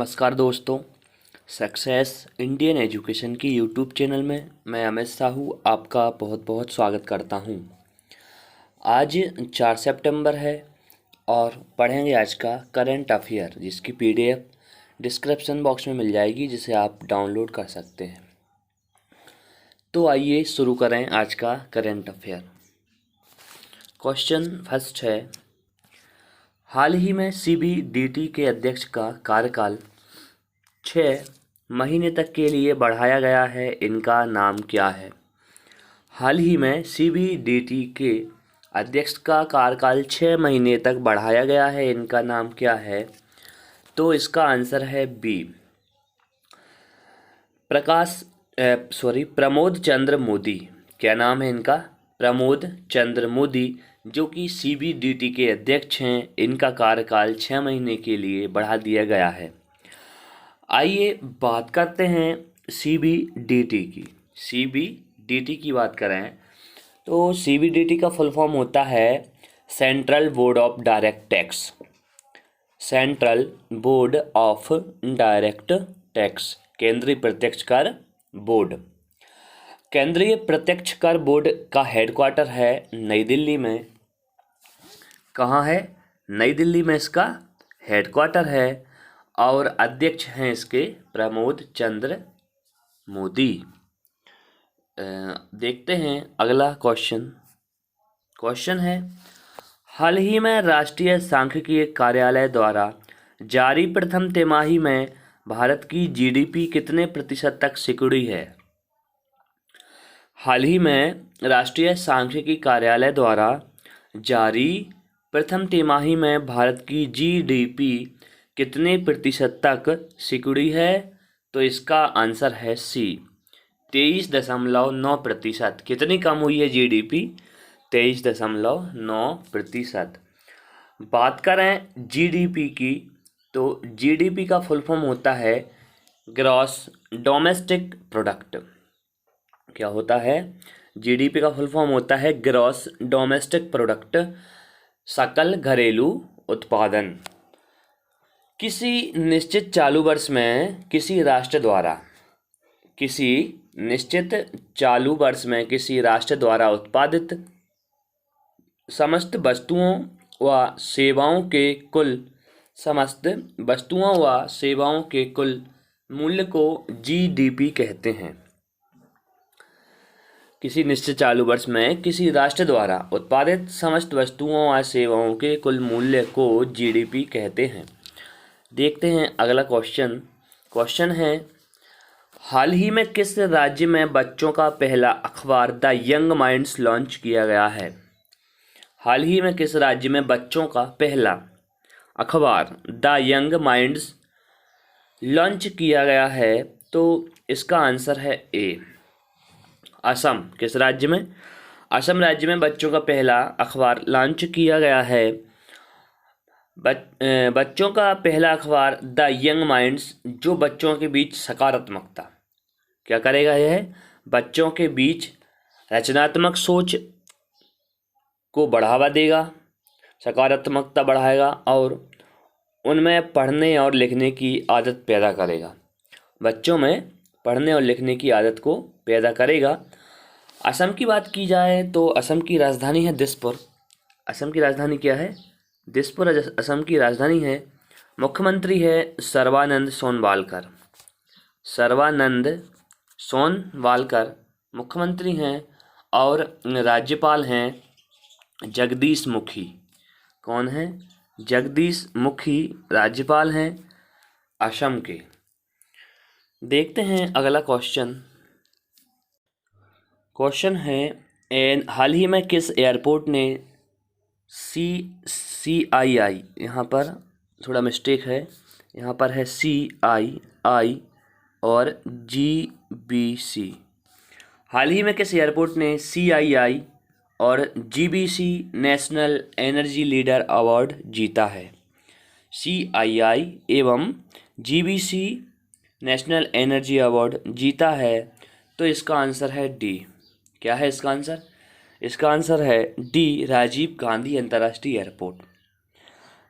नमस्कार दोस्तों। Success Indian education की यूट्यूब चैनल में मैं अमित साहू आपका बहुत बहुत स्वागत करता हूं। आज 4 सितंबर है और पढ़ेंगे आज का करंट अफेयर, जिसकी पीडीएफ डिस्क्रिप्शन बॉक्स में मिल जाएगी, जिसे आप डाउनलोड कर सकते हैं। तो आइए शुरू करें आज का करंट अफेयर। क्वेश्चन फर्स्ट है, हाल ही में सीबीडीटी के अध्यक्ष का कार्यकाल 6 महीने तक के लिए बढ़ाया गया है, इनका नाम क्या है? हाल ही में सीबीडीटी के अध्यक्ष का कार्यकाल 6 महीने तक बढ़ाया गया है, इनका नाम क्या है? तो इसका आंसर है बी, प्रमोद चंद्र मोदी। क्या नाम है इनका? प्रमोद चंद्र मोदी, जो कि सीबीडीटी के अध्यक्ष हैं। इनका कार्यकाल 6 महीने के लिए बढ़ा दिया गया है। आइए बात करते हैं सीबीडीटी की। सीबीडीटी की बात करें तो सीबीडीटी का फुल फॉर्म होता है central board of direct tax. Central board of direct tax, केंद्रीय प्रत्यक्ष कर बोर्ड। केंद्रीय प्रत्यक्ष कर बोर्ड का हेडक्वार्टर है नई दिल्ली में। कहाँ है? नई दिल्ली में इसका हेडक्वार्टर है और अध्यक्ष हैं इसके प्रमोद चंद्र मोदी। देखते हैं अगला क्वेश्चन है, हाल ही में राष्ट्रीय सांख्यिकीय कार्यालय द्वारा जारी प्रथम तिमाही में भारत की जीडीपी कितने प्रतिशत तक सिकुड़ी है? हाल ही में राष्ट्रीय सांख्यिकी कार्यालय द्वारा जारी प्रथम तिमाही में भारत की जीडीपी कितने प्रतिशत तक सिकुड़ी है? तो इसका आंसर है सी, 23.9%। कितनी कम हुई है जीडीपी? 23.9%। बात करें जीडीपी की तो जीडीपी का फुल फॉर्म होता है ग्रॉस डोमेस्टिक प्रोडक्ट। क्या होता है? जीडीपी का फुल फॉर्म होता है ग्रॉस डोमेस्टिक प्रोडक्ट, सकल घरेलू उत्पादन। किसी निश्चित चालू वर्ष में किसी राष्ट्र द्वारा उत्पादित समस्त वस्तुओं व सेवाओं के कुल मूल्य को जीडीपी कहते हैं। किसी निश्चित चालू वर्ष में किसी राष्ट्र द्वारा उत्पादित समस्त वस्तुओं व सेवाओं के कुल मूल्य को जीडीपी कहते हैं। देखते हैं अगला क्वेश्चन है, हाल ही में किस राज्य में बच्चों का पहला अखबार द यंग माइंड्स लॉन्च किया गया है? हाल ही में किस राज्य में बच्चों का पहला अखबार द यंग माइंड्स लॉन्च किया गया है? तो इसका आंसर है ए, असम। किस राज्य में? असम राज्य में बच्चों का पहला अखबार लॉन्च किया गया है। बच्चों का पहला अखबार द यंग माइंड्स, जो बच्चों के बीच सकारात्मकता क्या करेगा? यह बच्चों के बीच रचनात्मक सोच को बढ़ावा देगा, सकारात्मकता बढ़ाएगा और उनमें पढ़ने और लिखने की आदत पैदा करेगा। बच्चों में पढ़ने और लिखने की आदत को पैदा करेगा। असम की बात की जाए तो असम की राजधानी है दिसपुर। असम की राजधानी क्या है? दिसपुर असम की राजधानी है। मुख्यमंत्री है सर्बानंद सोनोवाल मुख्यमंत्री हैं और राज्यपाल हैं जगदीश मुखी। कौन है? जगदीश मुखी राज्यपाल हैं असम के। देखते हैं अगला क्वेश्चन है, हाल ही में किस एयरपोर्ट ने CII, यहाँ पर थोड़ा मिस्टेक है, यहाँ पर है CII और GBC। हाल ही में किस एयरपोर्ट ने CII और GBC national energy leader award जीता है? CII एवं GBC नेशनल एनर्जी अवार्ड जीता है। तो इसका आंसर है डी। क्या है इसका आंसर? इसका आंसर है डी, राजीव गांधी अंतर्राष्ट्रीय एयरपोर्ट।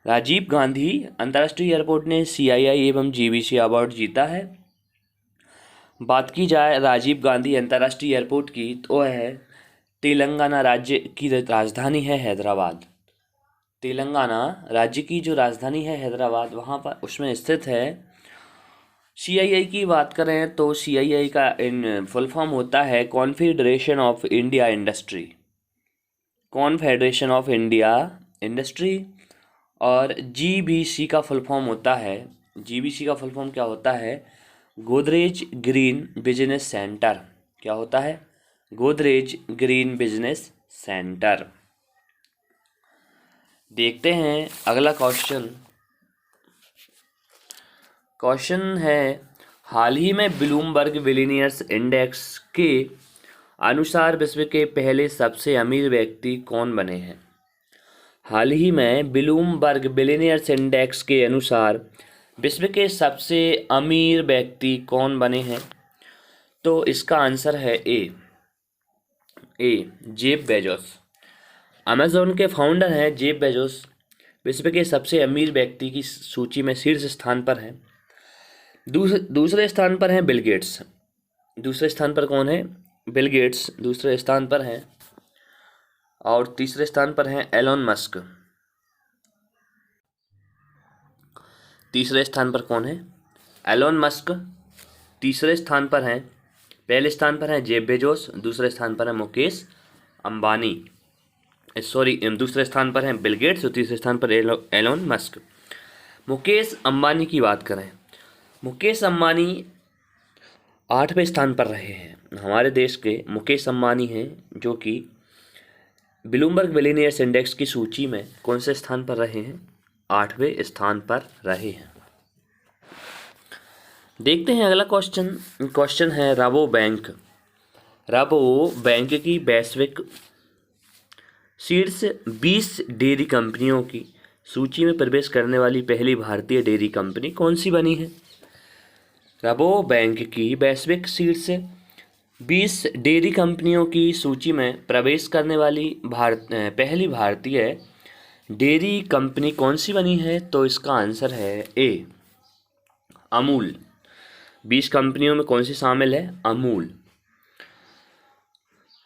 राजीव गांधी अंतर्राष्ट्रीय एयरपोर्ट ने CII एवं GBC अवार्ड जीता है। बात की जाए राजीव गांधी अंतर्राष्ट्रीय एयरपोर्ट की तो है तेलंगाना राज्य की राजधानी है हैदराबाद। तेलंगाना राज्य की जो राजधानी है हैदराबाद, वहाँ पर उसमें स्थित है। CII की बात करें तो CII का इन फुल फॉर्म होता है confederation of India industry, confederation of India industry. और GBC का फुल फॉर्म होता है, GBC का फुल फॉर्म क्या होता है, गोदरेज ग्रीन बिजनेस सेंटर। क्या होता है, गोदरेज ग्रीन बिजनेस सेंटर। देखते हैं अगला क्वेश्चन। क्वेश्चन है हाल ही में ब्लूमबर्ग बिलियनियर्स इंडेक्स के अनुसार विश्व के पहले सबसे अमीर व्यक्ति कौन बने हैं। हाल ही में ब्लूमबर्ग बिलियनियर्स इंडेक्स के अनुसार विश्व के सबसे अमीर व्यक्ति कौन बने हैं। तो इसका आंसर है ए जेफ बेजोस। अमेज़ॉन के फाउंडर हैं जेफ बेजोस, विश्व के सबसे अमीर व्यक्ति की सूची में शीर्ष स्थान पर हैं। दूसरे स्थान पर हैं बिल गेट्स। दूसरे स्थान पर कौन है, बिल गेट्स दूसरे स्थान पर हैं। और तीसरे स्थान पर हैं एलोन मस्क। तीसरे स्थान पर कौन है, एलोन मस्क तीसरे स्थान पर हैं। पहले स्थान पर हैं जेफ बेजोस, दूसरे स्थान पर है मुकेश अंबानी, दूसरे स्थान पर हैं बिल गेट्स और तीसरे स्थान पर एलोन मस्क। मुकेश अंबानी की बात करें, मुकेश अंबानी 8वें स्थान पर रहे हैं। हमारे देश के मुकेश अंबानी हैं जो कि ब्लूमबर्ग बिलियनियर्स इंडेक्स की सूची में कौन से स्थान पर रहे हैं, 8वें स्थान पर रहे हैं। देखते हैं अगला क्वेश्चन है राबो बैंक की वैश्विक शीर्ष 20 डेयरी कंपनियों की सूची में प्रवेश करने वाली पहली भारतीय डेयरी कंपनी कौन सी बनी है। राबो बैंक की वैश्विक शीर्ष 20 डेयरी कंपनियों की सूची में प्रवेश करने वाली पहली भारतीय डेयरी कंपनी कौन सी बनी है। तो इसका आंसर है ए अमूल। 20 कंपनियों में कौन सी शामिल है, अमूल।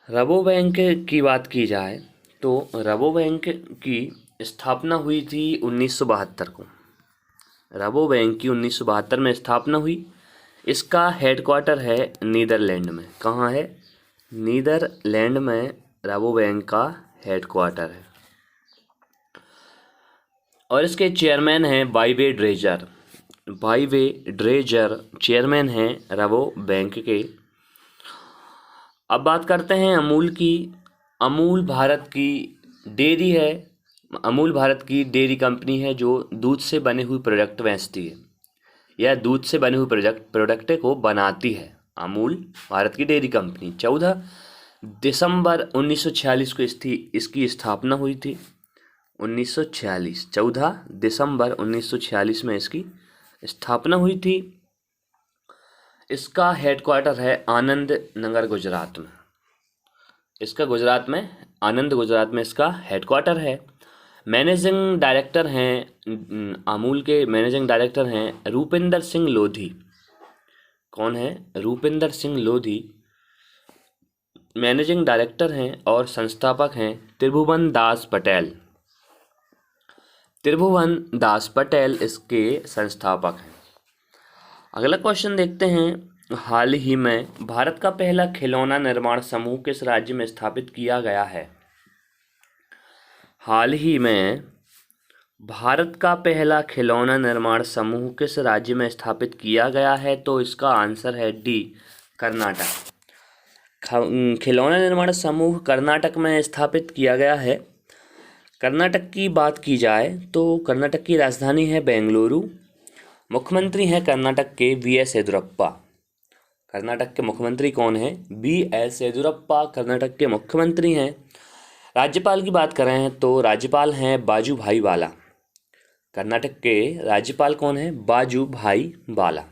राबो बैंक की बात की जाए तो राबो बैंक की स्थापना हुई थी 1972 को। राबो बैंक की 1972 में स्थापना हुई। इसका हेडक्वार्टर है नीदरलैंड में। कहाँ है, नीदरलैंड में राबो बैंक का हेडक्वार्टर है। और इसके चेयरमैन हैं बाइवे ड्रेजर चेयरमैन हैं राबो बैंक के। अब बात करते हैं अमूल की। अमूल भारत की डेयरी है। अमूल भारत की डेयरी कंपनी है जो दूध से बने हुए प्रोडक्ट बेचती है या दूध से बने हुए प्रोडक्ट को बनाती है। अमूल भारत की डेयरी कंपनी 14 दिसंबर 1946 को इसकी स्थापना हुई थी। 1946 14 दिसंबर 1946 में इसकी स्थापना हुई थी। इसका हेडक्वार्टर है आनंद नगर गुजरात में। इसका आनंद गुजरात में इसका हेडक्वार्टर है। मैनेजिंग डायरेक्टर हैं अमूल के मैनेजिंग डायरेक्टर हैं रूपिंदर सिंह लोधी। कौन है, रूपिंदर सिंह लोधी मैनेजिंग डायरेक्टर हैं और संस्थापक हैं त्रिभुवन दास पटेल इसके संस्थापक हैं। अगला क्वेश्चन देखते हैं। हाल ही में भारत का पहला खिलौना निर्माण समूह किस राज्य में स्थापित किया गया है। हाल ही में भारत का पहला खिलौना निर्माण समूह किस राज्य में स्थापित किया गया है। तो इसका आंसर है डी कर्नाटक। खिलौना निर्माण समूह कर्नाटक में स्थापित किया गया है। कर्नाटक की बात की जाए तो कर्नाटक की राजधानी है बेंगलुरु। मुख्यमंत्री हैं कर्नाटक के VS येदियुरप्पा। कर्नाटक के मुख्यमंत्री कौन हैं, VS येदियुरप्पा कर्नाटक के मुख्यमंत्री हैं। राज्यपाल की बात करें तो राज्यपाल हैं वाजुभाई वाला। कर्नाटक के राज्यपाल कौन है, वाजुभाई वाला।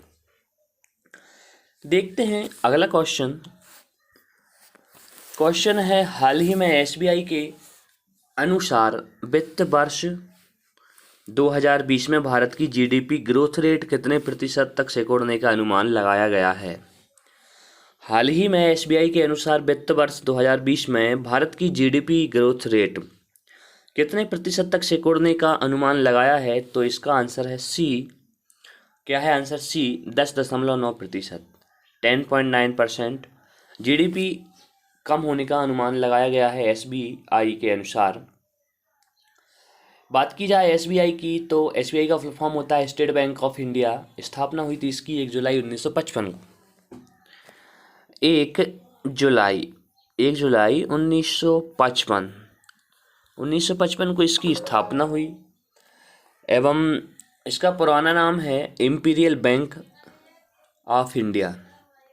देखते हैं अगला क्वेश्चन है हाल ही में SBI के अनुसार वित्त वर्ष 2020 में भारत की जीडीपी ग्रोथ रेट कितने प्रतिशत तक सिकुड़ने का अनुमान लगाया गया है? हाल ही में एसबीआई के अनुसार वित्त वर्ष 2020 में भारत की जीडीपी ग्रोथ रेट कितने प्रतिशत तक सिकुड़ने का अनुमान लगाया है? तो इसका आंसर है सी। क्या है आंसर? सी, 10.9%, 10.9% जीडीपी कम होने का अनुमान लगाया गया है एसबीआई के अनुसार। बात की जाए एसबीआई की, तो एसबीआई का फुल फॉर्म होता है स्टेट बैंक ऑफ इंडिया। स्थापना हुई थी इसकी 1 जुलाई 1955 को। 1 जुलाई 1955 को इसकी स्थापना हुई एवं इसका पुराना नाम है इम्पीरियल बैंक ऑफ इंडिया।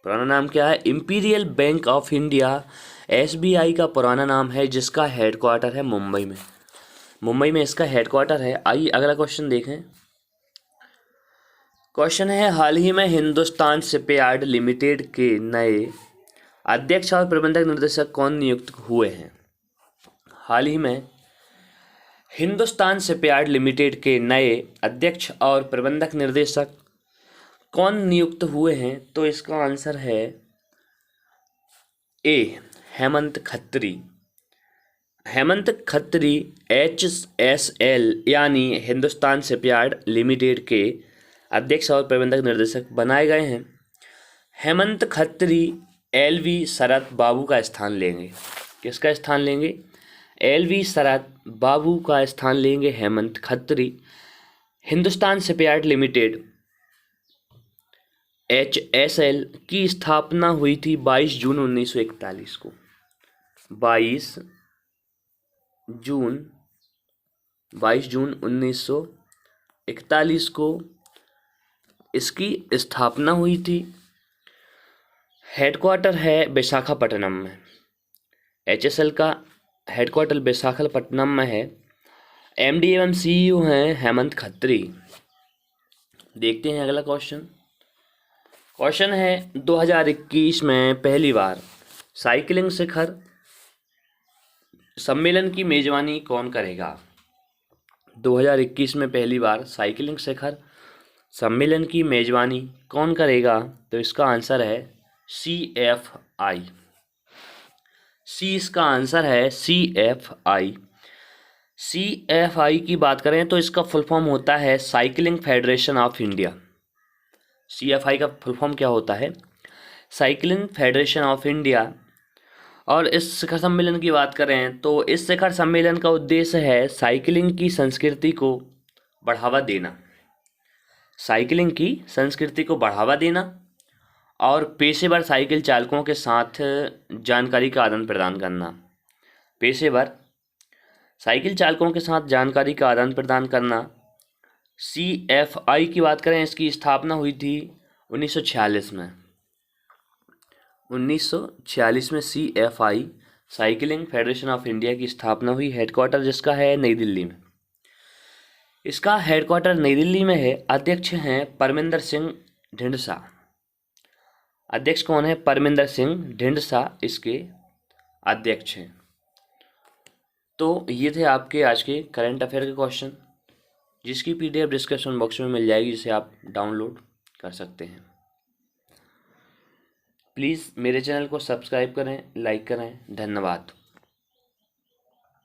पुराना नाम क्या है? Imperial bank of India SBI का पुराना नाम है, जिसका हेडक्वार्टर है मुंबई में। मुंबई में इसका हेडक्वार्टर है। आइए अगला क्वेश्चन देखें। क्वेश्चन है, हाल ही में हिंदुस्तान शिपयार्ड लिमिटेड के नए अध्यक्ष और प्रबंधक निर्देशक कौन नियुक्त हुए हैं? हाल ही में हिंदुस्तान शिपयार्ड लिमिटेड के नए अध्यक्ष और प्रबंधक निर्देशक कौन नियुक्त हुए हैं? तो इसका आंसर है ए, हेमंत खत्री। हेमंत खत्री HSL यानी हिंदुस्तान शिपयार्ड लिमिटेड के अध्यक्ष और प्रबंधक निर्देशक बनाए गए हैं। हेमंत खत्री LV शरद बाबू का स्थान लेंगे। किसका स्थान लेंगे? LV शरद बाबू का स्थान लेंगे Hemant Khatri. Hindustan shipyard limited HSL की स्थापना हुई थी 22 जून 1941 को। 22 जून 1941 को इसकी स्थापना हुई थी। हेडक्वार्टर है विशाखापट्टनम में। HSL का हेडक्वार्टर विशाखापट्टनम में है। MD एवं CEO हैं हेमंत खत्री। देखते हैं अगला क्वेश्चन। क्वेश्चन है, 2021 में पहली बार साइकिलिंग शिखर सम्मेलन की मेजबानी कौन करेगा? 2021 में पहली बार साइकिलिंग शिखर सम्मेलन की मेजबानी कौन करेगा? तो इसका आंसर है CFI। सी इसका आंसर है CFI। CFI की बात करें तो इसका फुल फॉर्म होता है cycling federation of India. CFI का फुल फॉर्म क्या होता है? Cycling federation of India. और इस शिखर सम्मेलन की बात करें तो इस शिखर सम्मेलन का उद्देश्य है साइकिलिंग की संस्कृति को बढ़ावा देना। साइकिलिंग की संस्कृति को बढ़ावा देना और पेशेवर साइकिल चालकों के साथ जानकारी का आदान प्रदान करना। पेशेवर साइकिल चालकों के साथ जानकारी का आदान प्रदान करना। CFI की बात करें, इसकी स्थापना हुई थी 1946 में। 1946 में CFI cycling federation of India की स्थापना हुई। हेडक्वार्टर जिसका है नई दिल्ली में। इसका हेडक्वार्टर नई दिल्ली में है। अध्यक्ष हैं परमिंदर सिंह ढींडसा। अध्यक्ष कौन है? परमिंदर सिंह ढींडसा इसके अध्यक्ष हैं। तो ये थे आपके आज के करंट अफेयर के क्वेश्चन, जिसकी PDF डिस्क्रिप्शन बॉक्स में मिल जाएगी, जिसे आप डाउनलोड कर सकते हैं। प्लीज़ मेरे चैनल को सब्सक्राइब करें, लाइक करें। धन्यवाद।